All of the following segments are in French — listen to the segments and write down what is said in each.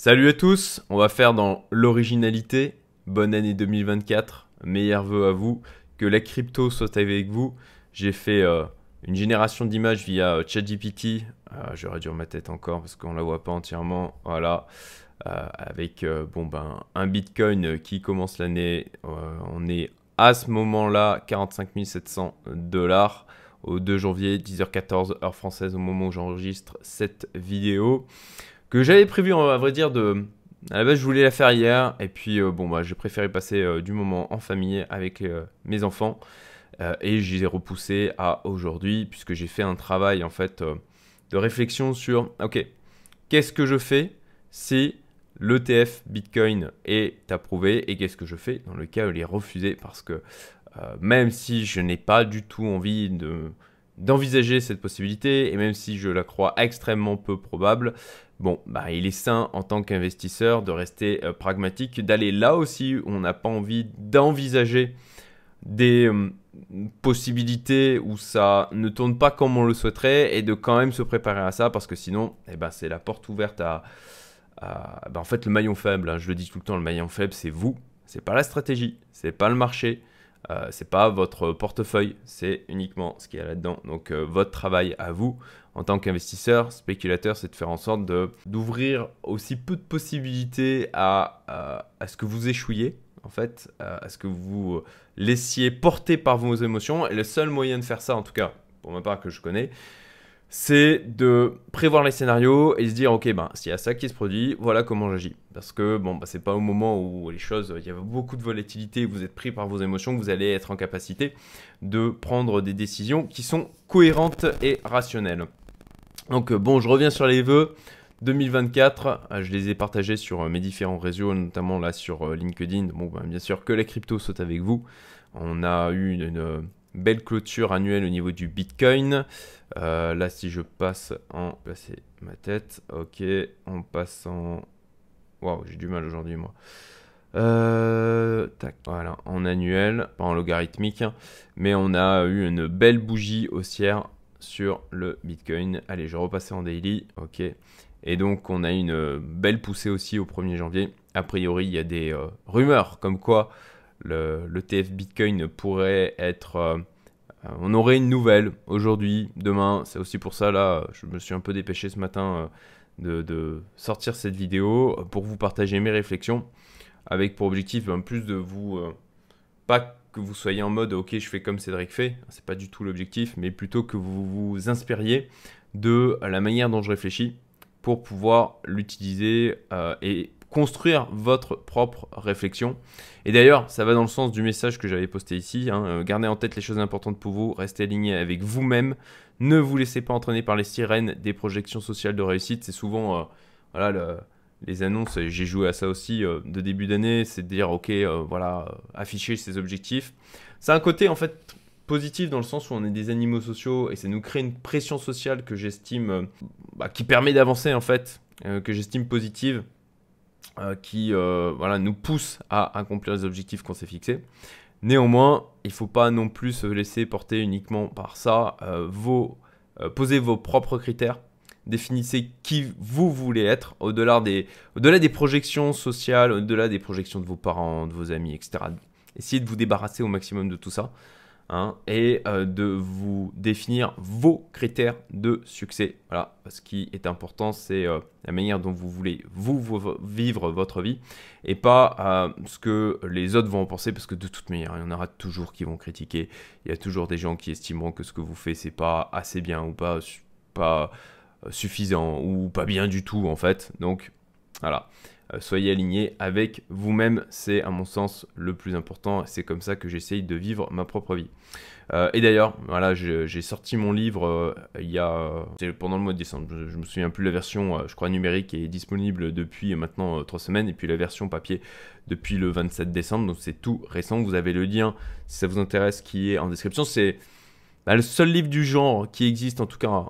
Salut à tous, on va faire dans l'originalité. Bonne année 2024, meilleurs vœux à vous, que la crypto soit avec vous. J'ai fait une génération d'images via ChatGPT. Je réduire ma tête encore parce qu'on la voit pas entièrement. Voilà, avec un Bitcoin qui commence l'année. On est à ce moment-là 45 700 $ au 2 janvier, 10h14 heure française au moment où j'enregistre cette vidéo. Que j'avais prévu, à vrai dire, à la base, je voulais la faire hier, et puis j'ai préféré passer du moment en famille avec mes enfants, et je les ai repoussés à aujourd'hui, puisque j'ai fait un travail en fait de réflexion sur, ok, qu'est-ce que je fais si l'ETF Bitcoin est approuvé, et qu'est-ce que je fais dans le cas où il est refusé, parce que même si je n'ai pas du tout envie d'envisager cette possibilité, et même si je la crois extrêmement peu probable, il est sain en tant qu'investisseur de rester pragmatique, d'aller là aussi où on n'a pas envie d'envisager des possibilités où ça ne tourne pas comme on le souhaiterait, et de quand même se préparer à ça, parce que sinon, c'est la porte ouverte en fait, le maillon faible, hein, je le dis tout le temps, le maillon faible, c'est vous, c'est pas la stratégie, c'est pas le marché, c'est pas votre portefeuille, c'est uniquement ce qu'il y a là-dedans. Donc votre travail à vous en tant qu'investisseur, spéculateur, c'est de faire en sorte d'ouvrir aussi peu de possibilités à ce que vous échouiez, en fait, à ce que vous laissiez porter par vos émotions. Et le seul moyen de faire ça, en tout cas pour ma part que je connais, c'est de prévoir les scénarios et se dire, ok, s'il y a ça qui se produit, voilà comment j'agis. Parce que c'est pas au moment où les choses, il y a beaucoup de volatilité, vous êtes pris par vos émotions, que vous allez être en capacité de prendre des décisions qui sont cohérentes et rationnelles. Donc je reviens sur les vœux 2024, je les ai partagés sur mes différents réseaux, notamment là sur LinkedIn. Bien sûr que la crypto saute avec vous. On a eu une belle clôture annuelle au niveau du Bitcoin. Là, si je passe en... Passer ma tête. Ok, on passe en... Waouh, j'ai du mal aujourd'hui, moi. Tac, voilà, en annuel, pas en logarithmique. Mais on a eu une belle bougie haussière sur le Bitcoin. Allez, je repasse en daily. Ok. Et donc, on a une belle poussée aussi au 1er janvier. A priori, il y a des rumeurs comme quoi l'ETF Bitcoin pourrait être... on aurait une nouvelle aujourd'hui, demain. C'est aussi pour ça, là, je me suis un peu dépêché ce matin de sortir cette vidéo pour vous partager mes réflexions, avec pour objectif plus de vous... pas que vous soyez en mode « Ok, je fais comme Cédric fait », c'est pas du tout l'objectif, mais plutôt que vous vous inspiriez de la manière dont je réfléchis pour pouvoir l'utiliser et construire votre propre réflexion. Et d'ailleurs, ça va dans le sens du message que j'avais posté ici. Gardez en tête les choses importantes pour vous, restez aligné avec vous-même, ne vous laissez pas entraîner par les sirènes des projections sociales de réussite. C'est souvent les annonces, j'ai joué à ça aussi de début d'année, c'est de dire ok, afficher ses objectifs. C'est un côté en fait positif dans le sens où on est des animaux sociaux et ça nous crée une pression sociale que j'estime, qui permet d'avancer en fait, que j'estime positive, qui nous pousse à accomplir les objectifs qu'on s'est fixés. Néanmoins, il ne faut pas non plus se laisser porter uniquement par ça. Posez vos propres critères. Définissez qui vous voulez être au-delà des projections sociales, au-delà des projections de vos parents, de vos amis, etc. Essayez de vous débarrasser au maximum de tout ça, et de vous définir vos critères de succès. Voilà, ce qui est important, c'est la manière dont vous voulez vous vivre votre vie et pas ce que les autres vont en penser, parce que de toute manière, il y en aura toujours qui vont critiquer. Il y a toujours des gens qui estimeront que ce que vous faites, c'est pas assez bien ou pas suffisant ou pas bien du tout en fait. Donc voilà, soyez alignés avec vous-même, c'est à mon sens le plus important. C'est comme ça que j'essaye de vivre ma propre vie. Et d'ailleurs, voilà, j'ai sorti mon livre pendant le mois de décembre. Je me souviens plus, la version, je crois, numérique est disponible depuis maintenant 3 semaines, et puis la version papier depuis le 27 décembre. Donc c'est tout récent. Vous avez le lien si ça vous intéresse qui est en description. C'est le seul livre du genre qui existe, en tout cas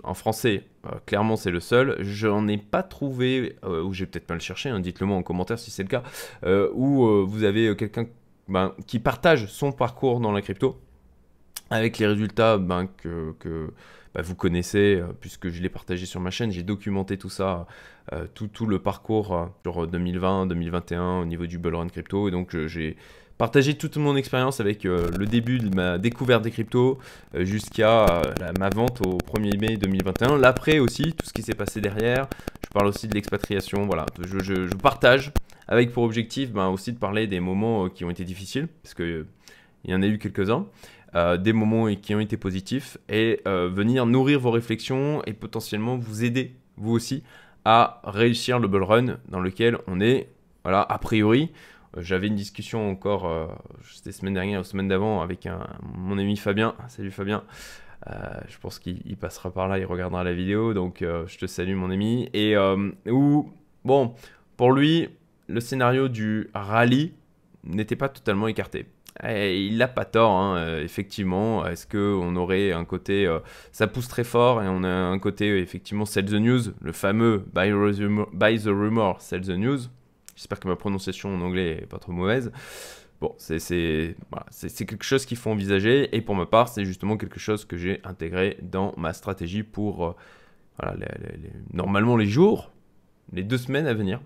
en français, clairement c'est le seul. J'en ai pas trouvé, ou j'ai peut-être pas le chercher, dites-le moi en commentaire si c'est le cas, où vous avez quelqu'un qui partage son parcours dans la crypto, avec les résultats vous connaissez, puisque je l'ai partagé sur ma chaîne. J'ai documenté tout ça, tout le parcours sur 2020, 2021 au niveau du bull run crypto. Et donc j'ai partagé toute mon expérience avec le début de ma découverte des cryptos jusqu'à ma vente au 1er mai 2021. L'après aussi, tout ce qui s'est passé derrière. Je parle aussi de l'expatriation. Voilà, je partage avec pour objectif aussi de parler des moments qui ont été difficiles, parce qu'il y en a eu quelques-uns. Des moments qui ont été positifs et venir nourrir vos réflexions et potentiellement vous aider, vous aussi, à réussir le bull run dans lequel on est, voilà, a priori. J'avais une discussion encore, c'était semaine dernière ou semaine d'avant avec mon ami Fabien. Salut Fabien. Je pense qu'il passera par là, il regardera la vidéo, donc je te salue mon ami. Et bon, pour lui, le scénario du rallye n'était pas totalement écarté. Et il n'a pas tort, hein, effectivement. Est-ce qu'on aurait un côté, ça pousse très fort, et on a un côté, effectivement, sell the news, le fameux buy the rumor, sell the news. J'espère que ma prononciation en anglais n'est pas trop mauvaise. Bon, c'est quelque chose qu'il faut envisager, et pour ma part, c'est justement quelque chose que j'ai intégré dans ma stratégie pour voilà, normalement les jours, les 2 semaines à venir,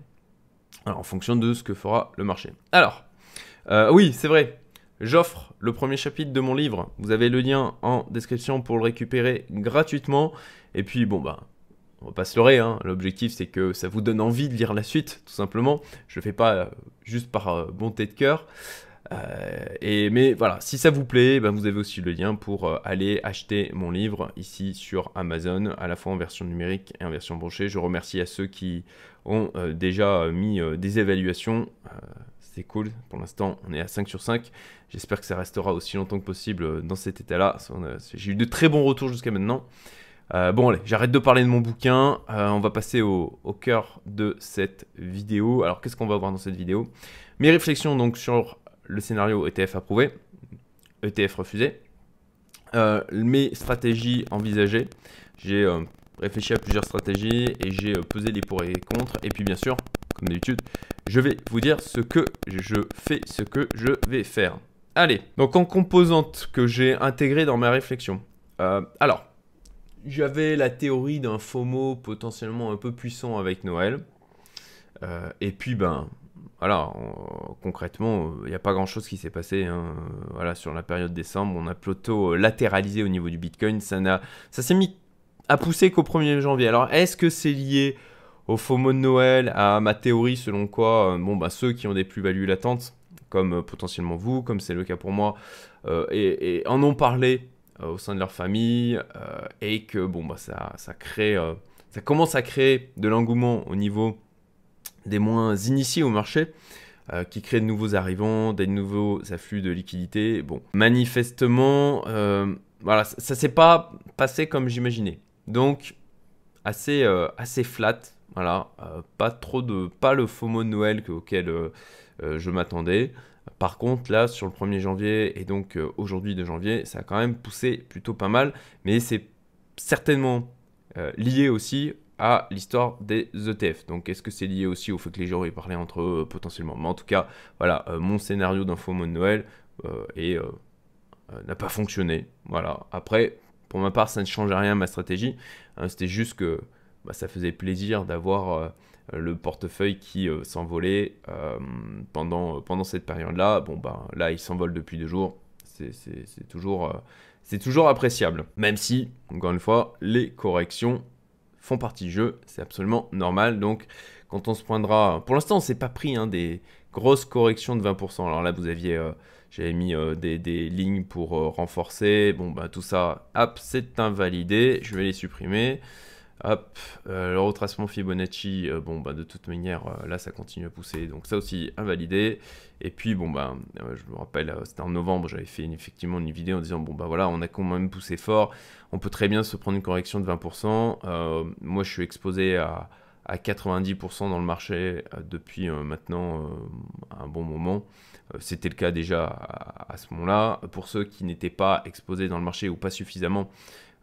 alors, en fonction de ce que fera le marché. Alors, oui, c'est vrai. J'offre le premier chapitre de mon livre. Vous avez le lien en description pour le récupérer gratuitement. Et puis, bon, on va pas se leurrer, hein. L'objectif, c'est que ça vous donne envie de lire la suite, tout simplement. Je le fais pas juste par bonté de cœur. Mais voilà, si ça vous plaît, vous avez aussi le lien pour aller acheter mon livre ici sur Amazon, à la fois en version numérique et en version brochée. Je remercie à ceux qui ont déjà mis des évaluations. C'est cool, pour l'instant on est à 5 sur 5. J'espère que ça restera aussi longtemps que possible dans cet état-là. J'ai eu de très bons retours jusqu'à maintenant. Bon allez, j'arrête de parler de mon bouquin. On va passer au cœur de cette vidéo. Alors qu'est-ce qu'on va voir dans cette vidéo? Mes réflexions donc sur le scénario ETF approuvé, ETF refusé, mes stratégies envisagées. J'ai réfléchi à plusieurs stratégies et j'ai pesé les pour et les contre. Et puis bien sûr, comme d'habitude, je vais vous dire ce que je fais, ce que je vais faire. Allez, donc en composante que j'ai intégrée dans ma réflexion. Alors, j'avais la théorie d'un FOMO potentiellement un peu puissant avec Noël. Et puis, voilà, concrètement, il n'y a pas grand-chose qui s'est passé. Hein. Voilà, sur la période décembre, on a plutôt latéralisé au niveau du Bitcoin. Ça s'est mis à pousser qu'au 1er janvier. Alors, est-ce que c'est lié au FOMO de Noël, à ma théorie selon quoi ceux qui ont des plus-values latentes, comme potentiellement vous, comme c'est le cas pour moi, et en ont parlé au sein de leur famille, et que ça crée, ça commence à créer de l'engouement au niveau des moins initiés au marché, qui créent de nouveaux arrivants, des nouveaux afflux de liquidités. Bon, manifestement, voilà, ça s'est pas passé comme j'imaginais. Donc, assez flat. Voilà, pas le FOMO de Noël auquel je m'attendais. Par contre, là, sur le 1er janvier et donc aujourd'hui de janvier, ça a quand même poussé plutôt pas mal. Mais c'est certainement lié aussi à l'histoire des ETF. Donc, est-ce que c'est lié aussi au fait que les gens aient parlé entre eux potentiellement? Mais en tout cas, voilà, mon scénario d'un FOMO de Noël n'a pas fonctionné. Voilà. Après, pour ma part, ça ne change rien à ma stratégie. C'était juste que ça faisait plaisir d'avoir le portefeuille qui s'envolait pendant cette période-là. Bon, là, il s'envole depuis 2 jours. C'est toujours appréciable. Même si, encore une fois, les corrections font partie du jeu. C'est absolument normal. Donc, quand on se poindra... Pour l'instant, on ne s'est pas pris des grosses corrections de 20%. Alors là, j'avais mis des lignes pour renforcer. Bon, tout ça, hop, c'est invalidé. Je vais les supprimer. Hop, le retracement Fibonacci, de toute manière, là, ça continue à pousser. Donc ça aussi, invalidé. Et puis, je me rappelle, c'était en novembre, j'avais fait effectivement une vidéo en disant, voilà, on a quand même poussé fort. On peut très bien se prendre une correction de 20%. Moi, je suis exposé à 90% dans le marché depuis maintenant un bon moment. C'était le cas déjà à ce moment-là. Pour ceux qui n'étaient pas exposés dans le marché ou pas suffisamment,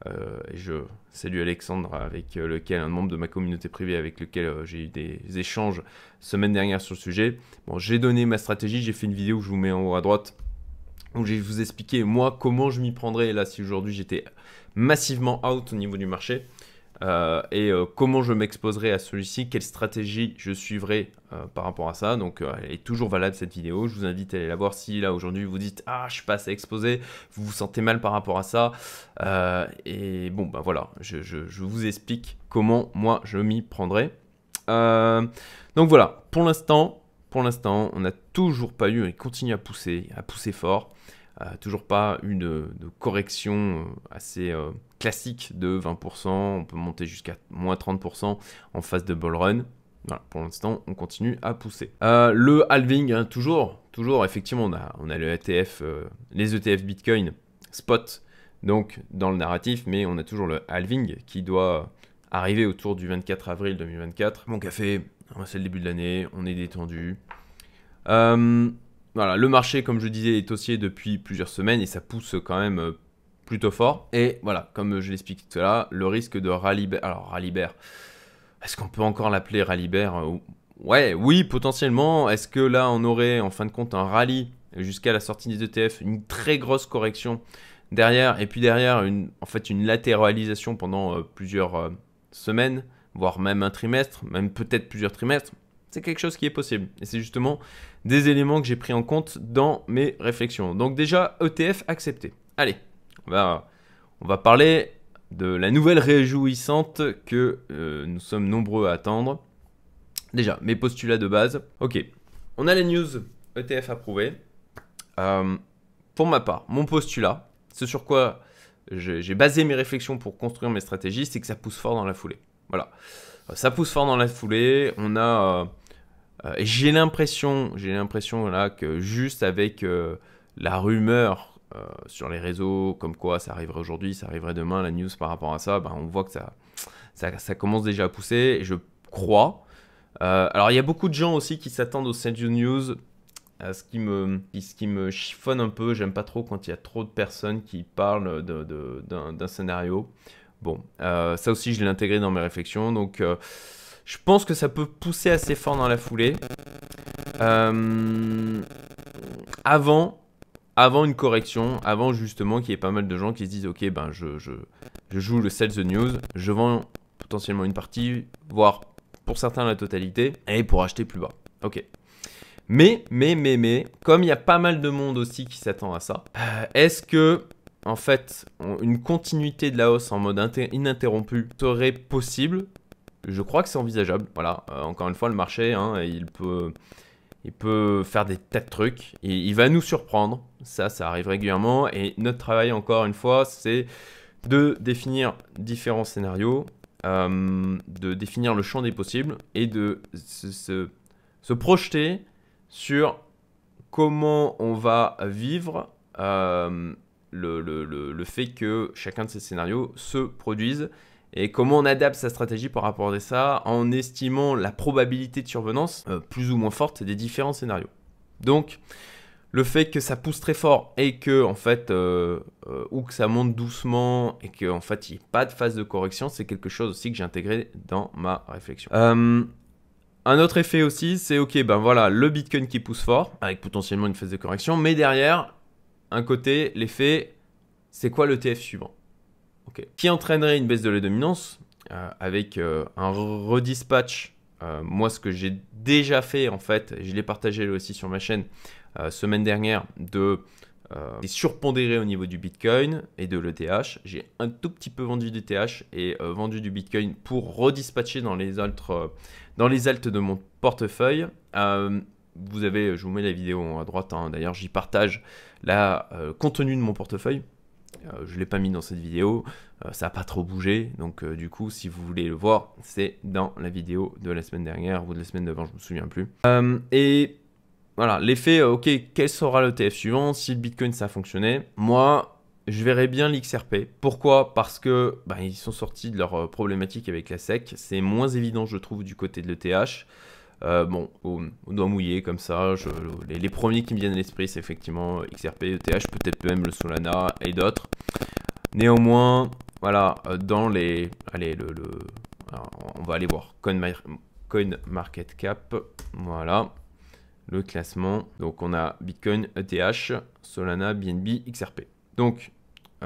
et je salue Alexandre, avec lequel, un membre de ma communauté privée avec lequel j'ai eu des échanges semaine dernière sur le sujet. Bon, j'ai donné ma stratégie, j'ai fait une vidéo que je vous mets en haut à droite, où je vais vous expliquer moi comment je m'y prendrais là si aujourd'hui j'étais massivement out au niveau du marché. Comment je m'exposerai à celui-ci, quelle stratégie je suivrai par rapport à ça. Donc elle est toujours valable cette vidéo, je vous invite à aller la voir si là aujourd'hui vous dites « Ah, je suis pas assez exposé », vous vous sentez mal par rapport à ça. Et bon, ben voilà, je vous explique comment moi je m'y prendrai. Donc voilà, pour l'instant, on n'a toujours pas eu, et continue à pousser fort. Toujours pas eu de correction assez classique de 20%, on peut monter jusqu'à moins 30% en phase de bull run. Voilà, pour l'instant, on continue à pousser. Le halving, hein, toujours, effectivement, on a le ETF, les ETF Bitcoin spot, donc dans le narratif, mais on a toujours le halving qui doit arriver autour du 24 avril 2024. Mon café, c'est le début de l'année, on est détendu. Voilà, le marché, comme je disais, est haussier depuis plusieurs semaines et ça pousse quand même plutôt fort. Et voilà, comme je l'expliquais tout à l'heure, le risque de rallye bear. Alors, rallye bear, est-ce qu'on peut encore l'appeler rallye bear? Ouais, oui, potentiellement. Est-ce que là, on aurait en fin de compte un rallye jusqu'à la sortie des ETF, une très grosse correction derrière, et puis derrière, en fait, une latéralisation pendant plusieurs semaines, voire même un trimestre, même peut-être plusieurs trimestres? C'est quelque chose qui est possible. Et c'est justement des éléments que j'ai pris en compte dans mes réflexions. Donc déjà, ETF accepté. Allez, on va parler de la nouvelle réjouissante que nous sommes nombreux à attendre. Déjà, mes postulats de base. Ok, on a la news ETF approuvée. Pour ma part, mon postulat, ce sur quoi j'ai basé mes réflexions pour construire mes stratégies, c'est que ça pousse fort dans la foulée. Voilà, ça pousse fort dans la foulée. On a... j'ai l'impression là que juste avec la rumeur sur les réseaux, comme quoi ça arriverait aujourd'hui, ça arriverait demain, la news par rapport à ça, ben, on voit que ça commence déjà à pousser, et je crois. Alors il y a beaucoup de gens aussi qui s'attendent au Sell You News, ce qui me chiffonne un peu. J'aime pas trop quand il y a trop de personnes qui parlent d'un scénario. Bon, ça aussi je l'ai intégré dans mes réflexions, donc... je pense que ça peut pousser assez fort dans la foulée. Avant une correction, avant justement qu'il y ait pas mal de gens qui se disent « Ok, ben je joue le sell the news, je vends potentiellement une partie, voire pour certains la totalité, et pour acheter plus bas. » Ok. Mais, comme il y a pas mal de monde aussi qui s'attend à ça, est-ce que, en fait, une continuité de la hausse en mode ininterrompu serait possible ? Je crois que c'est envisageable. Voilà, encore une fois, le marché, hein, il peut faire des tas de trucs. Et il va nous surprendre. Ça arrive régulièrement. Et notre travail, encore une fois, c'est de définir différents scénarios, de définir le champ des possibles et de se projeter sur comment on va vivre le fait que chacun de ces scénarios se produise. Et comment on adapte sa stratégie par rapport à ça en estimant la probabilité de survenance plus ou moins forte des différents scénarios. Donc, le fait que ça pousse très fort et que, en fait, ou que ça monte doucement et qu'en fait, il n'y ait pas de phase de correction, c'est quelque chose aussi que j'ai intégré dans ma réflexion. Un autre effet aussi, c'est ok, ben voilà, le Bitcoin qui pousse fort, avec potentiellement une phase de correction, mais derrière, un côté, l'effet, c'est quoi l'ETF suivant? Okay. Qui entraînerait une baisse de la dominance avec un redispatch. Moi, ce que j'ai déjà fait, en fait, je l'ai partagé aussi sur ma chaîne semaine dernière, de surpondérer au niveau du Bitcoin et de l'ETH. J'ai un tout petit peu vendu du TH et vendu du Bitcoin pour redispatcher dans les altes de mon portefeuille. Vous avez, je vous mets la vidéo à droite, hein, d'ailleurs j'y partage le contenu de mon portefeuille. Je ne l'ai pas mis dans cette vidéo, ça n'a pas trop bougé, donc du coup si vous voulez le voir, c'est dans la vidéo de la semaine dernière ou de la semaine d'avant, je ne me souviens plus. Et voilà, l'effet, ok, quel sera l'ETF suivant si le Bitcoin ça a fonctionné? Moi, je verrais bien l'XRP. Pourquoi? Parce que ils sont sortis de leur problématique avec la SEC, c'est moins évident je trouve du côté de l'ETH. Bon, au doigt mouillé comme ça, les premiers qui me viennent à l'esprit, c'est effectivement XRP, ETH, peut-être même le Solana et d'autres. Néanmoins, voilà, dans les... Allez, alors, on va aller voir CoinMarketCap, voilà, le classement. Donc on a Bitcoin, ETH, Solana, BNB, XRP. Donc,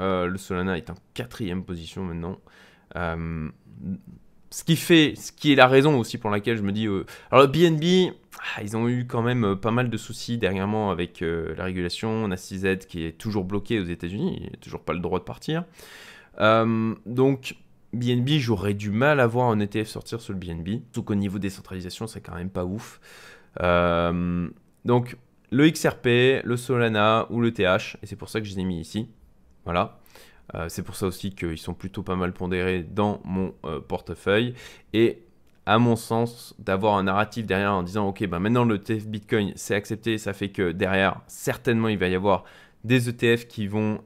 Le Solana est en 4e position maintenant. Ce qui est la raison aussi pour laquelle je me dis... alors le BNB, ils ont eu quand même pas mal de soucis dernièrement avec la régulation. On a CZ qui est toujours bloqué aux États-Unis, il n'a toujours pas le droit de partir. Donc BNB, j'aurais du mal à voir un ETF sortir sur le BNB. Surtout qu'au niveau décentralisation, c'est quand même pas ouf. Donc le XRP, le Solana ou le TH, et c'est pour ça que je les ai mis ici. Voilà. C'est pour ça aussi qu'ils sont plutôt pas mal pondérés dans mon portefeuille. Et à mon sens, d'avoir un narratif derrière en disant ok, ben maintenant le ETF Bitcoin c'est accepté, ça fait que derrière, certainement il va y avoir des ETF qui vont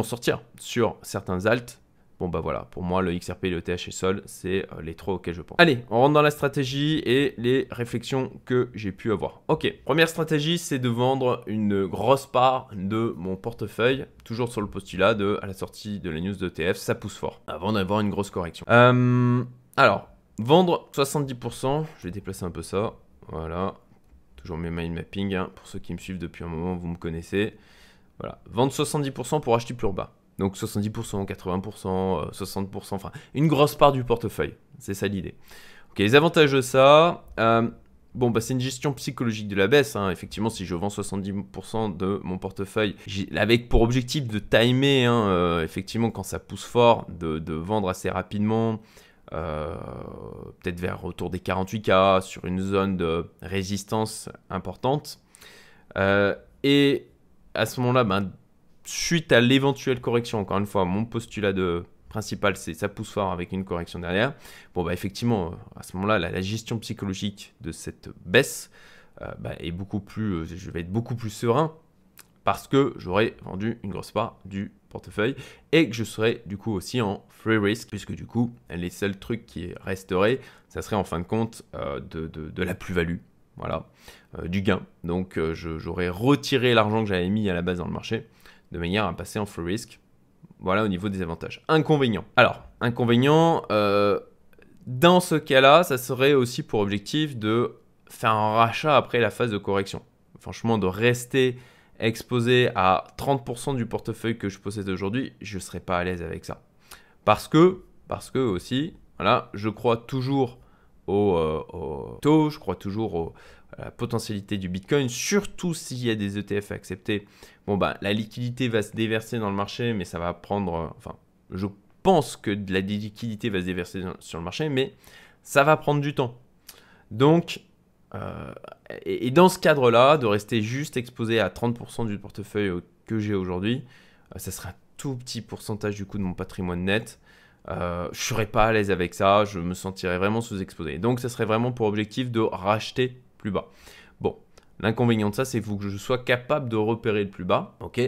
sortir sur certains alts. Bon bah voilà, pour moi le XRP, le TH et Sol, c'est les trois auxquels je pense. Allez, on rentre dans la stratégie et les réflexions que j'ai pu avoir. Ok, première stratégie, c'est de vendre une grosse part de mon portefeuille, toujours sur le postulat de à la sortie de la news d'ETF, ça pousse fort, avant d'avoir une grosse correction. Alors, vendre 70%, je vais déplacer un peu ça, voilà, toujours mes mind mapping, hein. Pour ceux qui me suivent depuis un moment, vous me connaissez. Voilà, vendre 70% pour acheter plus bas. Donc 70%, 80%, 60%, enfin une grosse part du portefeuille. C'est ça l'idée. Ok, les avantages de ça, bon bah c'est une gestion psychologique de la baisse. Hein. Effectivement, si je vends 70% de mon portefeuille, avec pour objectif de timer, hein, effectivement quand ça pousse fort, de vendre assez rapidement, peut-être vers autour des 48K, sur une zone de résistance importante. Et à ce moment-là, ben, suite à l'éventuelle correction, encore une fois, mon postulat principal, c'est ça pousse fort avec une correction derrière. Bon, bah effectivement, à ce moment-là, la gestion psychologique de cette baisse est beaucoup plus, je vais être beaucoup plus serein parce que j'aurai vendu une grosse part du portefeuille et que je serai du coup aussi en free risk, puisque du coup, les seuls trucs qui resteraient, ça serait en fin de compte de la plus-value. Voilà, du gain. Donc, j'aurais retiré l'argent que j'avais mis à la base dans le marché de manière à passer en free risk. Voilà au niveau des avantages. Inconvénients. Alors, inconvénient, dans ce cas-là, ça serait aussi pour objectif de faire un rachat après la phase de correction. Franchement, de rester exposé à 30% du portefeuille que je possède aujourd'hui, je ne serais pas à l'aise avec ça. Parce que aussi, voilà, je crois toujours au taux, je crois toujours à la potentialité du Bitcoin, surtout s'il y a des ETF acceptés. Bon, bah, la liquidité va se déverser dans le marché, mais ça va prendre... enfin, je pense que de la liquidité va se déverser sur le marché, mais ça va prendre du temps. Donc, et dans ce cadre-là, de rester juste exposé à 30% du portefeuille que j'ai aujourd'hui, ça serait un tout petit pourcentage du coup de mon patrimoine net. Je ne serais pas à l'aise avec ça, je me sentirais vraiment sous-exposé. Donc, ça serait vraiment pour objectif de racheter plus bas. Bon, l'inconvénient de ça, c'est qu'il faut que je sois capable de repérer le plus bas. Ok.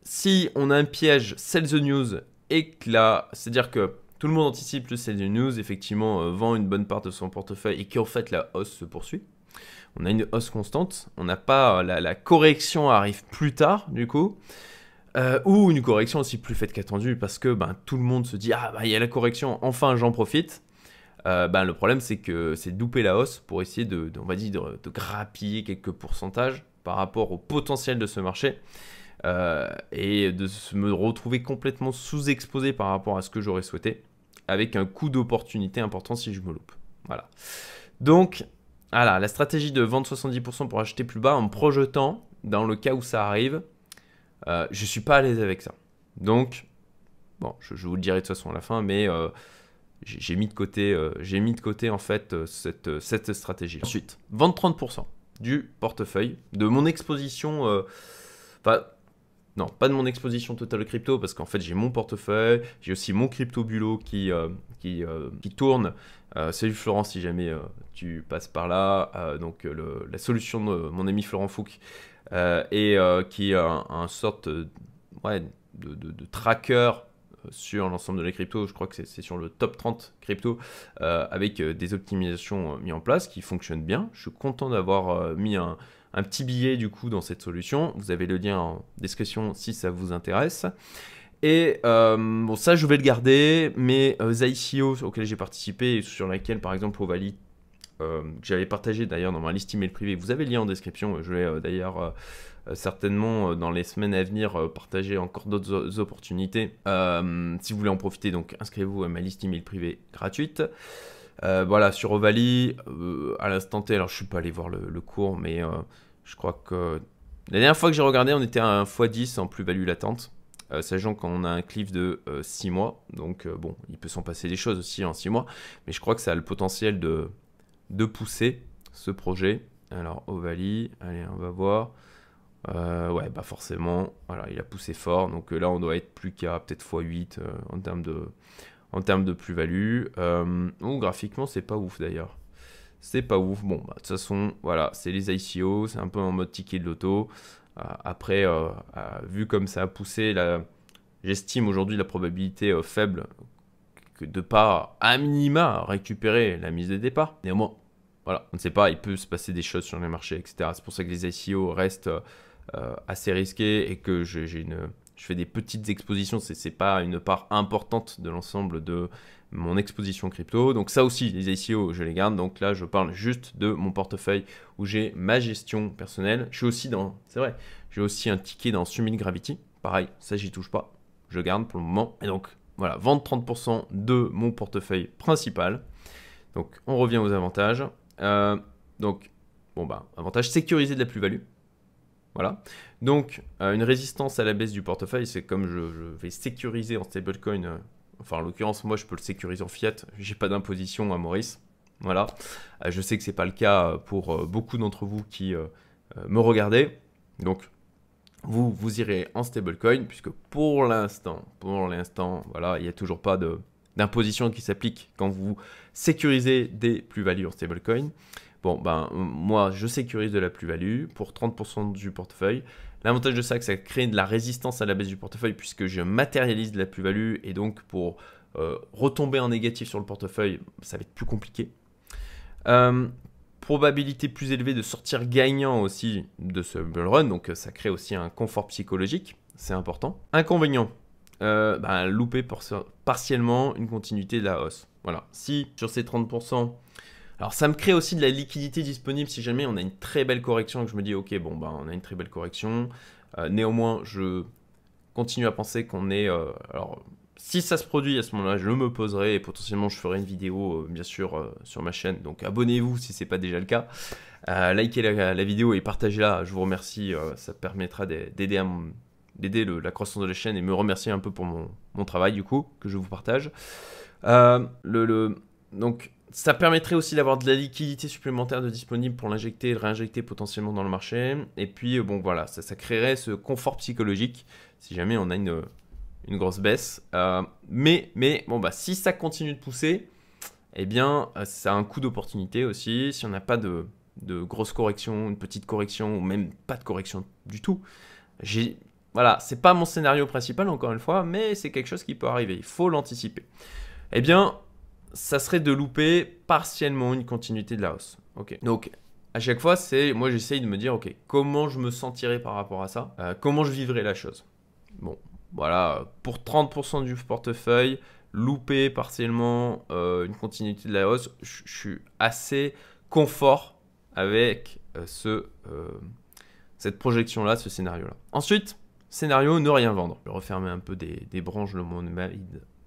Si on a un piège sell the news et que là, c'est-à-dire que tout le monde anticipe le sell the news, effectivement, vend une bonne part de son portefeuille et qu'en fait la hausse se poursuit. On a une hausse constante, on n'a pas la correction arrive plus tard du coup. Ou une correction aussi plus faite qu'attendue parce que tout le monde se dit ah bah il y a la correction, enfin j'en profite. Le problème c'est que c'est de louper la hausse pour essayer on va dire de grappiller quelques pourcentages par rapport au potentiel de ce marché et de me retrouver complètement sous-exposé par rapport à ce que j'aurais souhaité avec un coût d'opportunité important si je me loupe. Voilà. Donc voilà, la stratégie de vendre 70% pour acheter plus bas en me projetant dans le cas où ça arrive. Je ne suis pas à l'aise avec ça. Donc, bon, je vous le dirai de toute façon à la fin, mais j'ai mis de côté en fait cette stratégie. Ensuite, vendre 30% du portefeuille, de mon exposition, non, pas de mon exposition totale crypto, parce qu'en fait j'ai mon portefeuille, j'ai aussi mon crypto bulot qui tourne. Salut Florent si jamais tu passes par là. Donc la solution de mon ami Florent Fouque et qui est un sorte de tracker sur l'ensemble de la crypto. Je crois que c'est sur le top 30 crypto avec des optimisations mises en place qui fonctionnent bien. Je suis content d'avoir mis un petit billet du coup dans cette solution. Vous avez le lien en description si ça vous intéresse. Et bon, ça je vais le garder, mais ICO auxquels j'ai participé et sur laquelle par exemple Ovaly que j'avais partagé d'ailleurs dans ma liste email privée. Vous avez le lien en description. Je vais d'ailleurs certainement dans les semaines à venir partager encore d'autres opportunités. Si vous voulez en profiter, donc inscrivez-vous à ma liste email privée gratuite. Voilà, sur Ovaly, à l'instant T, alors je suis pas allé voir le cours, mais je crois que la dernière fois que j'ai regardé, on était à un x10 en plus-value latente. Sachant qu'on a un cliff de 6 mois, donc bon, il peut s'en passer des choses aussi en 6 mois, mais je crois que ça a le potentiel de pousser ce projet. Alors Ovaly, allez, on va voir. Ouais, bah forcément, voilà, il a poussé fort, donc là on doit être plus qu'à peut-être x8 en termes de plus-value. Graphiquement, c'est pas ouf d'ailleurs. C'est pas ouf. Bon, bah, de toute façon, voilà, c'est les ICO, c'est un peu en mode ticket de loto. Après, vu comme ça a poussé, j'estime aujourd'hui la probabilité faible que de pas, à minima, récupérer la mise de départ. Néanmoins, voilà, on ne sait pas, il peut se passer des choses sur les marchés, etc. C'est pour ça que les ICO restent assez risqués et que je fais des petites expositions. C'est pas une part importante de l'ensemble de mon exposition crypto. Donc ça aussi, les ICO, je les garde. Donc là, je parle juste de mon portefeuille où j'ai ma gestion personnelle. Je suis aussi c'est vrai, j'ai aussi un ticket dans Summit Gravity. Pareil, ça, j'y touche pas. Je garde pour le moment. Et donc, voilà, vendre 30% de mon portefeuille principal. Donc, on revient aux avantages. Donc, bon, bah, avantage sécurisé de la plus-value. Voilà. Donc, une résistance à la baisse du portefeuille, c'est comme je vais sécuriser en stablecoin. Enfin, en l'occurrence, moi, je peux le sécuriser en fiat. J'ai pas d'imposition à Maurice. Voilà. Je sais que c'est pas le cas pour beaucoup d'entre vous qui me regardez. Donc, vous irez en stablecoin, puisque pour l'instant, voilà, il n'y a toujours pas d'imposition qui s'applique quand vous sécurisez des plus-values en stablecoin. Bon, ben, moi, je sécurise de la plus-value pour 30% du portefeuille. L'avantage de ça, c'est que ça crée de la résistance à la baisse du portefeuille puisque je matérialise de la plus-value et donc pour retomber en négatif sur le portefeuille, ça va être plus compliqué. Probabilité plus élevée de sortir gagnant aussi de ce bull run, donc ça crée aussi un confort psychologique, c'est important. Inconvénient, louper partiellement une continuité de la hausse. Voilà, si sur ces 30%, alors ça me crée aussi de la liquidité disponible si jamais on a une très belle correction et que je me dis ok bon bah on a une très belle correction. Néanmoins je continue à penser qu'on est alors si ça se produit à ce moment-là je me poserai et potentiellement je ferai une vidéo bien sûr sur ma chaîne, donc abonnez-vous si ce n'est pas déjà le cas, likez la vidéo et partagez-la, je vous remercie, ça permettra d'aider la croissance de la chaîne et me remercier un peu pour mon travail du coup que je vous partage. Donc ça permettrait aussi d'avoir de la liquidité supplémentaire de disponible pour l'injecter et le réinjecter potentiellement dans le marché. Et puis, bon, voilà, ça créerait ce confort psychologique si jamais on a une grosse baisse. Mais bon, bah, si ça continue de pousser, eh bien, ça a un coût d'opportunité aussi. Si on n'a pas de grosse correction, une petite correction ou même pas de correction du tout, voilà, c'est pas mon scénario principal encore une fois, mais c'est quelque chose qui peut arriver. Il faut l'anticiper. Eh bien, ça serait de louper partiellement une continuité de la hausse. Ok. Donc, à chaque fois, moi j'essaye de me dire, ok, comment je me sentirais par rapport à ça, comment je vivrais la chose. Bon, voilà, pour 30% du portefeuille, louper partiellement une continuité de la hausse, je suis assez confort avec cette projection-là, ce scénario-là. Ensuite, scénario, ne rien vendre. Je vais refermer un peu des branches de mon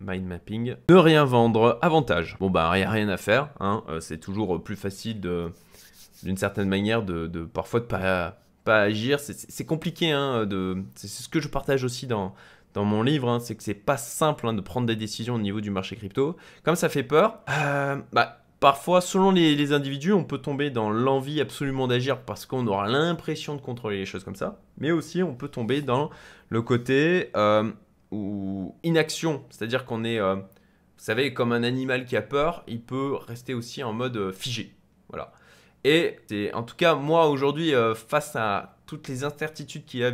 mind mapping. Ne rien vendre, avantage. Bon bah il n'y a rien à faire, hein. C'est toujours plus facile d'une certaine manière parfois de pas agir. C'est compliqué, hein, c'est ce que je partage aussi dans mon livre, hein, c'est que c'est pas simple hein, de prendre des décisions au niveau du marché crypto. Comme ça fait peur, parfois selon les individus, on peut tomber dans l'envie absolument d'agir parce qu'on aura l'impression de contrôler les choses comme ça. Mais aussi on peut tomber dans le côté ou inaction, c'est-à-dire qu'on est, vous savez, comme un animal qui a peur, il peut rester aussi en mode figé. Voilà. Et en tout cas, moi aujourd'hui, face à toutes les incertitudes qu'il y a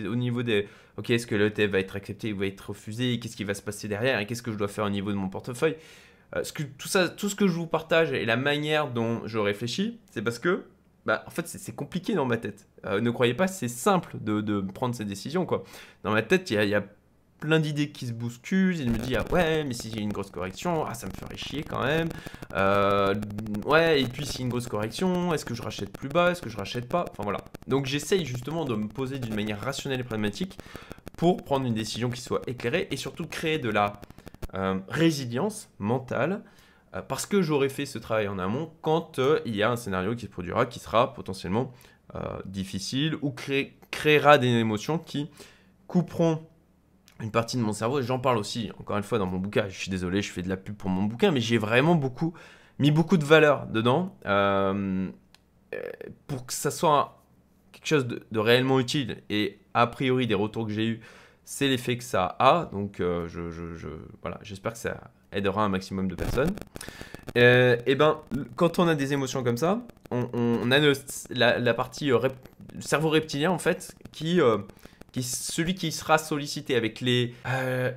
au niveau des, ok, est-ce que l'ETF va être accepté ou va être refusé, qu'est-ce qui va se passer derrière et qu'est-ce que je dois faire au niveau de mon portefeuille, tout ce que je vous partage et la manière dont je réfléchis, c'est parce que en fait, c'est compliqué dans ma tête. Ne croyez pas, c'est simple de prendre ces décisions, quoi. Dans ma tête, il y a plein d'idées qui se bousculent. Il me dit, ah ouais, mais si j'ai une grosse correction, ah ça me ferait chier quand même. Ouais, et puis si une grosse correction, est-ce que je rachète plus bas, est-ce que je rachète pas? Enfin voilà. Donc j'essaye justement de me poser d'une manière rationnelle et pragmatique pour prendre une décision qui soit éclairée et surtout créer de la résilience mentale parce que j'aurais fait ce travail en amont quand il y a un scénario qui se produira qui sera potentiellement difficile ou créera des émotions qui couperont une partie de mon cerveau. Et j'en parle aussi, encore une fois, dans mon bouquin. Je suis désolé, je fais de la pub pour mon bouquin, mais j'ai vraiment mis beaucoup de valeur dedans pour que ça soit quelque chose de réellement utile. Et a priori, des retours que j'ai eus, c'est l'effet que ça a. Donc, voilà, j'espère que ça aidera un maximum de personnes. Et ben, quand on a des émotions comme ça, on a la partie cerveau reptilien, en fait, celui qui sera sollicité avec les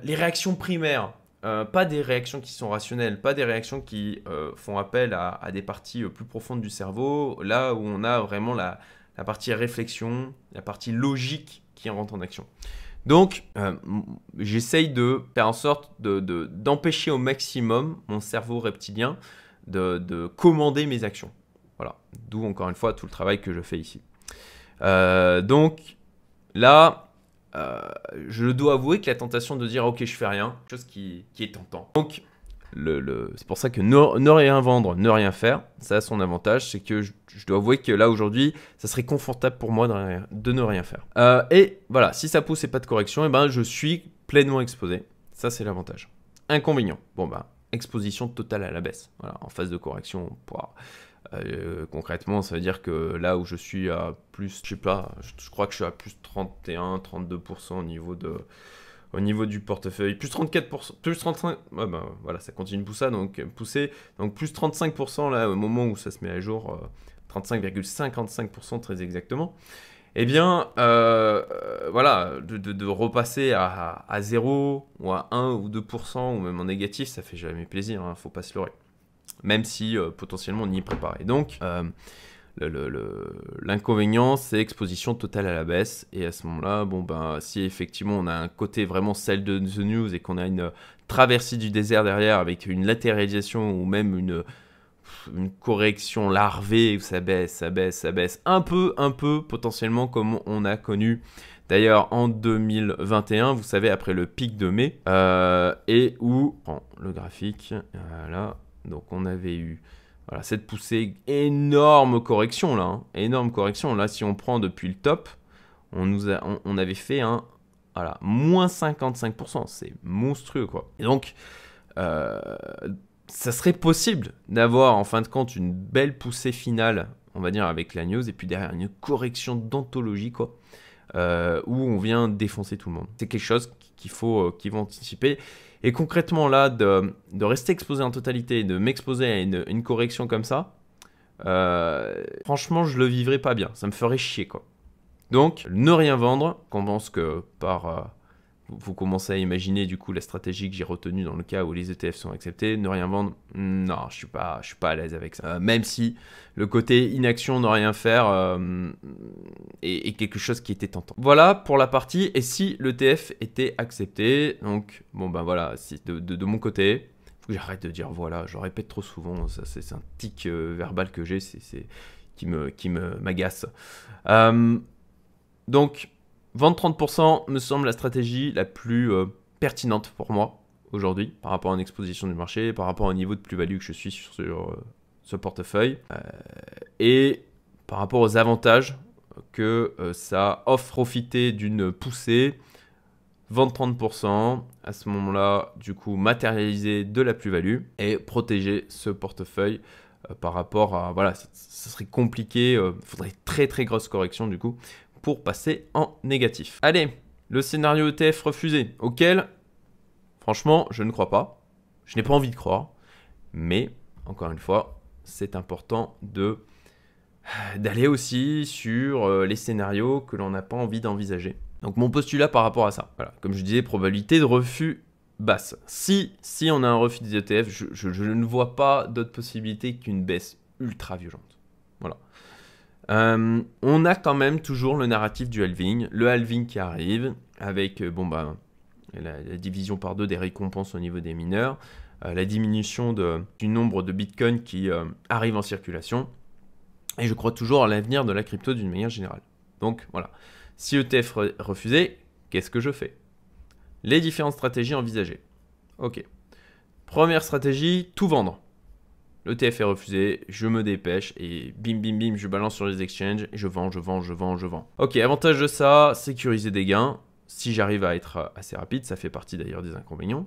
réactions primaires. Pas des réactions qui sont rationnelles, pas des réactions qui font appel à des parties plus profondes du cerveau, là où on a vraiment la partie réflexion, la partie logique qui rentre en action. Donc, j'essaye de faire en sorte d'empêcher au maximum mon cerveau reptilien de commander mes actions. Voilà, d'où encore une fois tout le travail que je fais ici. Donc, là, je dois avouer que la tentation de dire « Ok, je fais rien », chose qui est tentant. Donc, c'est pour ça que ne rien vendre, ne rien faire, ça a son avantage, c'est que je dois avouer que là aujourd'hui, ça serait confortable pour moi de ne rien faire. Et voilà, si ça pousse et pas de correction, et ben je suis pleinement exposé. Ça c'est l'avantage. Inconvénient, bon bah exposition totale à la baisse. Voilà, en phase de correction, concrètement, ça veut dire que là où je suis à plus, je sais pas, je crois que je suis à plus 31-32% au niveau du portefeuille, plus 34%, plus 35%, ouais, bah, voilà, ça continue de pousser, donc plus 35% là au moment où ça se met à jour, 35,55% très exactement. Eh bien, voilà, de repasser à 0 ou à 1 ou 2% ou même en négatif, ça fait jamais plaisir, hein, faut pas se leurrer. Même si potentiellement on y est préparé. Donc, l'inconvénient, c'est exposition totale à la baisse. Et à ce moment-là, bon, ben, si effectivement on a un côté vraiment sell de the news et qu'on a une traversée du désert derrière avec une latéralisation ou même une correction larvée où ça baisse, un peu potentiellement comme on a connu d'ailleurs en 2021, vous savez, après le pic de mai, et où, prends le graphique, voilà, donc on avait eu voilà, cette poussée, énorme correction là, hein, énorme correction. Là, si on prend depuis le top, on avait fait un voilà, moins 55%, c'est monstrueux quoi. Et donc, ça serait possible d'avoir en fin de compte une belle poussée finale, on va dire avec la news, et puis derrière une correction d'anthologie quoi, où on vient défoncer tout le monde. C'est quelque chose qu'il faut anticiper. Et concrètement là, de rester exposé en totalité, de m'exposer à une correction comme ça, franchement je le vivrais pas bien, ça me ferait chier quoi. Donc ne rien vendre, qu'on pense que vous commencez à imaginer du coup la stratégie que j'ai retenue dans le cas où les ETF sont acceptés. Ne rien vendre, non, je suis pas à l'aise avec ça. Même si le côté inaction, ne rien faire est quelque chose qui était tentant. Voilà pour la partie. Et si l'ETF était accepté, donc bon ben voilà, de mon côté, faut que j'arrête de dire voilà, je répète trop souvent. Ça c'est un tic verbal que j'ai, qui m'agace. Donc vendre 30% me semble la stratégie la plus pertinente pour moi aujourd'hui par rapport à une exposition du marché, par rapport au niveau de plus-value que je suis sur ce portefeuille et par rapport aux avantages que ça offre, profiter d'une poussée, vendre 30%, à ce moment-là, du coup, matérialiser de la plus-value et protéger ce portefeuille par rapport à, voilà, ça serait compliqué, il faudrait très très grosse correction du coup, pour passer en négatif. Allez, le scénario ETF refusé, auquel, franchement, je ne crois pas. Je n'ai pas envie de croire. Mais, encore une fois, c'est important d'aller aussi sur les scénarios que l'on n'a pas envie d'envisager. Donc, mon postulat par rapport à ça. Voilà, comme je disais, probabilité de refus basse. Si on a un refus des ETF, je ne vois pas d'autre possibilité qu'une baisse ultra violente. Voilà. On a quand même toujours le narratif du halving, le halving qui arrive avec et la division par 2 des récompenses au niveau des mineurs, la diminution du nombre de bitcoins qui arrivent en circulation. Et je crois toujours à l'avenir de la crypto d'une manière générale. Donc voilà, si ETF refusé, qu'est-ce que je fais? Les différentes stratégies envisagées. Ok. Première stratégie, tout vendre. L'ETF est refusé, je me dépêche et bim bim bim, je balance sur les exchanges et je vends. Ok, avantage de ça, sécuriser des gains. Si j'arrive à être assez rapide, ça fait partie d'ailleurs des inconvénients.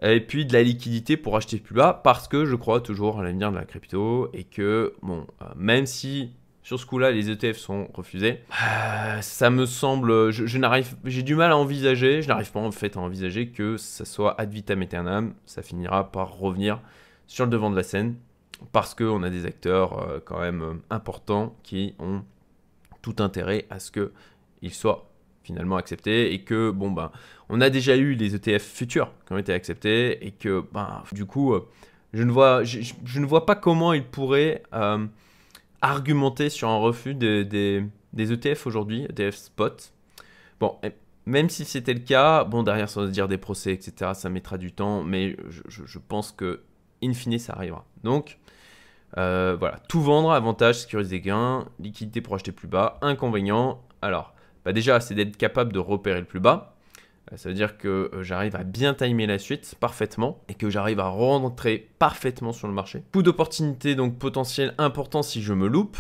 Et puis de la liquidité pour acheter plus bas parce que je crois toujours à l'avenir de la crypto et que, bon, même si sur ce coup-là les ETF sont refusés, ça me semble, j'ai du mal à envisager, je n'arrive pas en fait à envisager que ça soit ad vitam aeternam, ça finira par revenir sur le devant de la scène parce qu'on a des acteurs quand même importants qui ont tout intérêt à ce qu'ils soient finalement acceptés et que bon ben on a déjà eu les ETF futurs qui ont été acceptés et que ben du coup je ne vois pas comment ils pourraient argumenter sur un refus des ETF aujourd'hui, ETF spot. Bon, même si c'était le cas, bon derrière ça va se dire des procès etc, ça mettra du temps, mais je pense que in fine ça arrivera. Donc voilà, tout vendre, avantage, sécuriser des gains, liquidité pour acheter plus bas, inconvénient. Alors, bah déjà, c'est d'être capable de repérer le plus bas. Ça veut dire que j'arrive à bien timer la suite parfaitement et que j'arrive à rentrer parfaitement sur le marché. Coût d'opportunité donc potentiel important si je me loupe.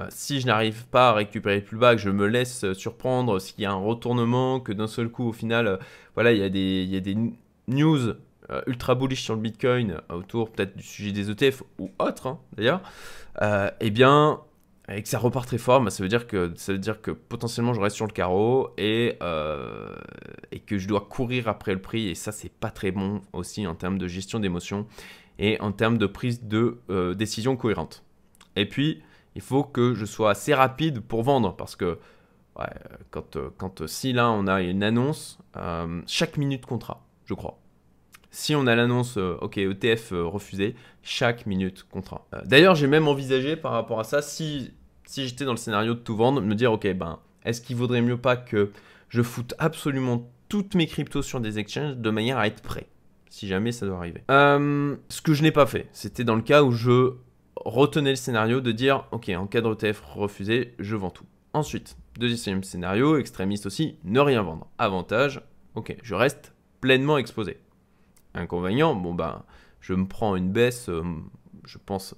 Si je n'arrive pas à récupérer le plus bas, que je me laisse surprendre, s'il y a un retournement, que d'un seul coup au final, voilà, il y a des news ultra bullish sur le Bitcoin autour peut-être du sujet des ETF ou autre hein, d'ailleurs, eh bien, et que ça repart très fort, bah, ça veut dire que potentiellement je reste sur le carreau et que je dois courir après le prix et ça c'est pas très bon aussi en termes de gestion d'émotions et en termes de prise de décision cohérente. Et puis il faut que je sois assez rapide pour vendre parce que ouais, si là on a une annonce, chaque minute comptera, je crois. Si on a l'annonce, ok, ETF refusé, chaque minute comptera. D'ailleurs, j'ai même envisagé par rapport à ça, si j'étais dans le scénario de tout vendre, me dire, ok, ben, est-ce qu'il vaudrait mieux pas que je foute absolument toutes mes cryptos sur des exchanges de manière à être prêt, si jamais ça doit arriver. Ce que je n'ai pas fait, c'était dans le cas où je retenais le scénario de dire, ok, en cas de ETF refusé, je vends tout. Ensuite, deuxième scénario, extrémiste aussi, ne rien vendre. Avantage, ok, je reste pleinement exposé. Inconvénient, bon ben, je me prends une baisse, je pense,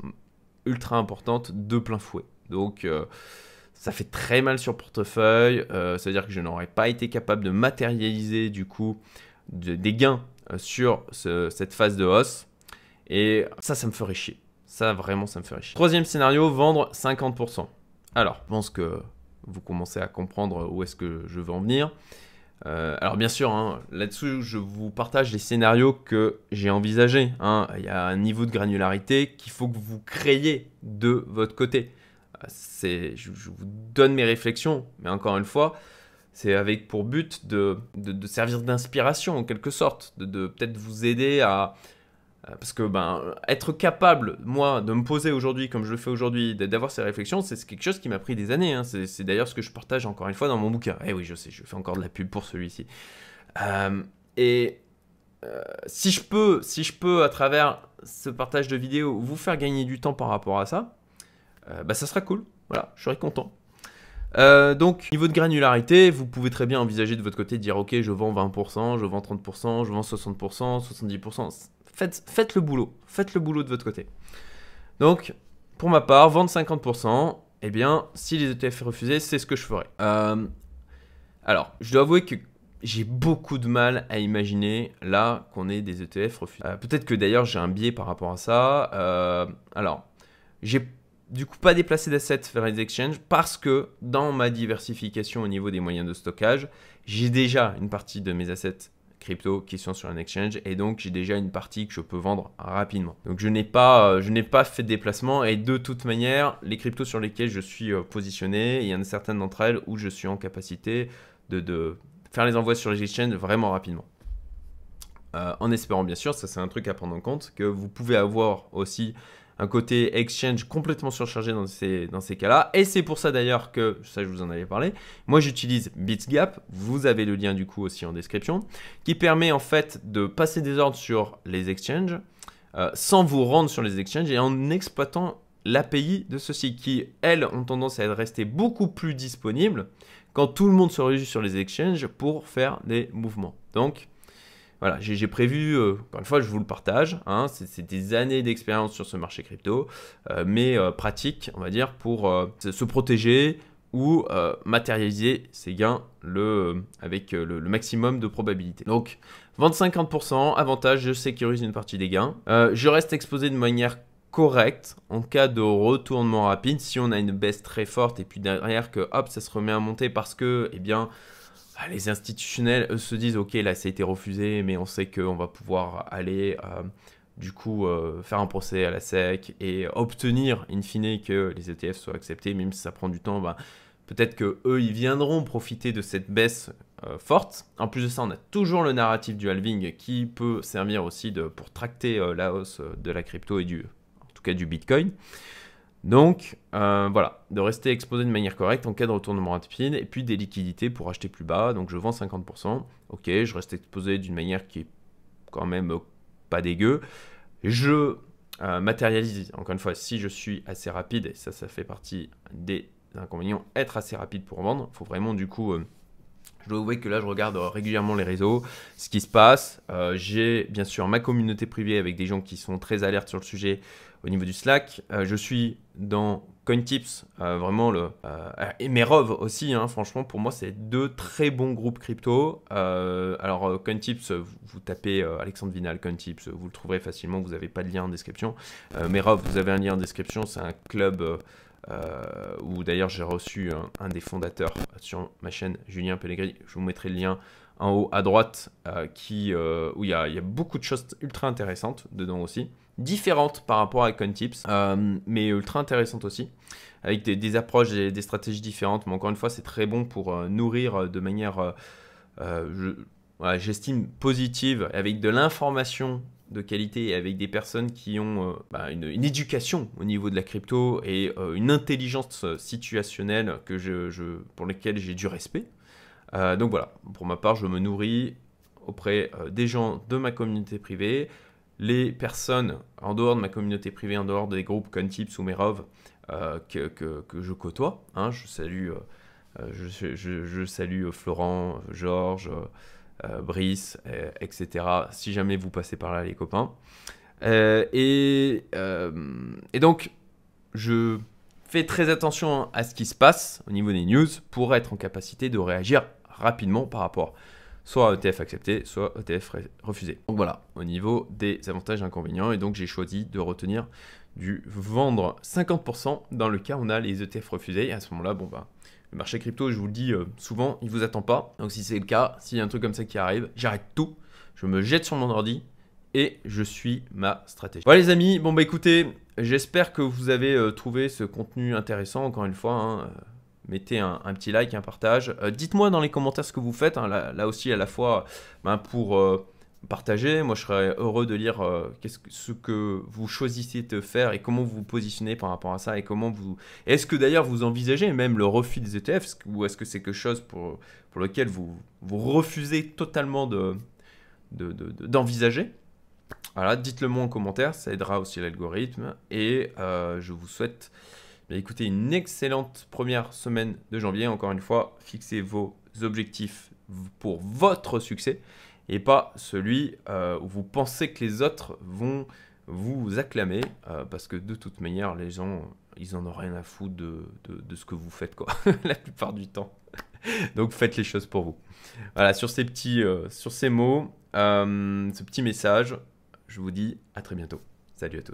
ultra importante de plein fouet. Donc, ça fait très mal sur portefeuille. C'est-à-dire que je n'aurais pas été capable de matérialiser du coup des gains sur cette phase de hausse. Et ça me ferait chier. Ça, vraiment, ça me ferait chier. Troisième scénario, vendre 50%. Alors, je pense que vous commencez à comprendre où est-ce que je veux en venir. Alors bien sûr, hein, là-dessus, je vous partage les scénarios que j'ai envisagés. Hein. Il y a un niveau de granularité qu'il faut que vous créiez de votre côté. Je vous donne mes réflexions, mais encore une fois, c'est avec pour but de servir d'inspiration en quelque sorte, de peut-être vous aider à... Parce que ben, être capable, moi, de me poser aujourd'hui comme je le fais aujourd'hui, d'avoir ces réflexions, c'est quelque chose qui m'a pris des années. Hein. C'est d'ailleurs ce que je partage encore une fois dans mon bouquin. Eh oui, je sais, je fais encore de la pub pour celui-ci. Si je peux, à travers ce partage de vidéos, vous faire gagner du temps par rapport à ça, bah, ça sera cool. Voilà, je serai content. Donc, niveau de granularité, vous pouvez très bien envisager de votre côté de dire ok, je vends 20%, je vends 30%, je vends 60%, 70%. Faites le boulot. Faites le boulot de votre côté. Donc, pour ma part, vendre 50%, eh bien, si les ETF sont refusés, c'est ce que je ferai. Alors, je dois avouer que j'ai beaucoup de mal à imaginer là qu'on ait des ETF refusés. Peut-être que d'ailleurs j'ai un biais par rapport à ça. Alors, j'ai du coup pas déplacé d'assets vers les exchanges parce que dans ma diversification au niveau des moyens de stockage, j'ai déjà une partie de mes assets crypto qui sont sur un exchange et donc j'ai déjà une partie que je peux vendre rapidement. Donc je n'ai pas fait de déplacement et de toute manière, les cryptos sur lesquels je suis positionné, il y en a certaines d'entre elles où je suis en capacité de faire les envois sur les exchanges vraiment rapidement. En espérant bien sûr, ça c'est un truc à prendre en compte, que vous pouvez avoir aussi un côté exchange complètement surchargé dans ces cas-là. Et c'est pour ça d'ailleurs que, ça je vous en avais parlé, moi j'utilise BitsGap, vous avez le lien du coup aussi en description, qui permet en fait de passer des ordres sur les exchanges sans vous rendre sur les exchanges et en exploitant l'API de ceux-ci qui, elles, ont tendance à rester beaucoup plus disponibles quand tout le monde se réunit sur les exchanges pour faire des mouvements. Donc, voilà, j'ai prévu, encore une fois, je vous le partage, hein, c'est des années d'expérience sur ce marché crypto, mais pratique, on va dire, pour se protéger ou matérialiser ses gains avec le maximum de probabilité. Donc, vente 50%, avantage, je sécurise une partie des gains. Je reste exposé de manière correcte en cas de retournement rapide. Si on a une baisse très forte et puis derrière que hop, ça se remet à monter parce que, eh bien, les institutionnels, eux, se disent, ok, là, ça a été refusé, mais on sait qu'on va pouvoir aller, du coup, faire un procès à la SEC et obtenir, in fine, que les ETF soient acceptés, même si ça prend du temps, peut-être qu'eux, ils viendront profiter de cette baisse forte. En plus de ça, on a toujours le narratif du halving qui peut servir aussi pour tracter la hausse de la crypto et en tout cas du Bitcoin. Donc, voilà, de rester exposé de manière correcte en cas de retournement rapide et puis des liquidités pour acheter plus bas. Donc, je vends 50%. Ok, je reste exposé d'une manière qui est quand même pas dégueu. Je matérialise, encore une fois, si je suis assez rapide, et ça fait partie des inconvénients, être assez rapide pour vendre. Il faut vraiment, du coup, je dois avouer que là, je regarde régulièrement les réseaux, ce qui se passe. J'ai bien sûr ma communauté privée avec des gens qui sont très alertes sur le sujet au niveau du Slack. Je suis dans CoinTips, vraiment et Merov aussi, hein, franchement, pour moi, c'est deux très bons groupes crypto. Alors, CoinTips, vous tapez Alexandre Vinal, CoinTips, vous le trouverez facilement, vous n'avez pas de lien en description. Merov, vous avez un lien en description, c'est un club où d'ailleurs j'ai reçu un des fondateurs sur ma chaîne, Julien Pellegrini. Je vous mettrai le lien en haut à droite où il y a beaucoup de choses ultra intéressantes dedans aussi, différentes par rapport à CoinTips, mais ultra intéressantes aussi, avec des approches et des stratégies différentes. Mais encore une fois, c'est très bon pour nourrir de manière, j'estime, positive, avec de l'information de qualité et avec des personnes qui ont une éducation au niveau de la crypto et une intelligence situationnelle pour lesquelles j'ai du respect. Donc voilà, pour ma part, je me nourris auprès des gens de ma communauté privée, les personnes en dehors de ma communauté privée, en dehors des groupes CoinTips ou Merov que je côtoie. Hein, je salue Florent, Georges, Brice, etc. Si jamais vous passez par là, les copains. Et donc, je fais très attention à ce qui se passe au niveau des news pour être en capacité de réagir rapidement par rapport soit ETF accepté, soit ETF refusé. Donc voilà, au niveau des avantages et inconvénients. Et donc, j'ai choisi de retenir du vendre 50% dans le cas où on a les ETF refusés. Et à ce moment-là, le marché crypto, je vous le dis souvent, il ne vous attend pas. Donc si c'est le cas, s'il y a un truc comme ça qui arrive, j'arrête tout, je me jette sur mon ordi et je suis ma stratégie. Voilà les amis, écoutez, j'espère que vous avez trouvé ce contenu intéressant. Encore une fois, hein, mettez un petit like, un partage. Dites-moi dans les commentaires ce que vous faites, hein, là aussi à la fois pour partager. Moi, je serais heureux de lire ce que vous choisissez de faire et comment vous vous positionnez par rapport à ça et est-ce que d'ailleurs vous envisagez même le refus des ETF ou est-ce que c'est quelque chose pour lequel vous refusez totalement d'envisager. Voilà, dites-le moi en commentaire, ça aidera aussi l'algorithme et je vous souhaite écoutez, une excellente première semaine de janvier. Encore une fois, fixez vos objectifs pour votre succès et pas celui où vous pensez que les autres vont vous acclamer parce que de toute manière, les gens, ils en ont rien à foutre de ce que vous faites quoi, la plupart du temps. Donc faites les choses pour vous. Voilà, sur ces mots, ce petit message, je vous dis à très bientôt. Salut à tous.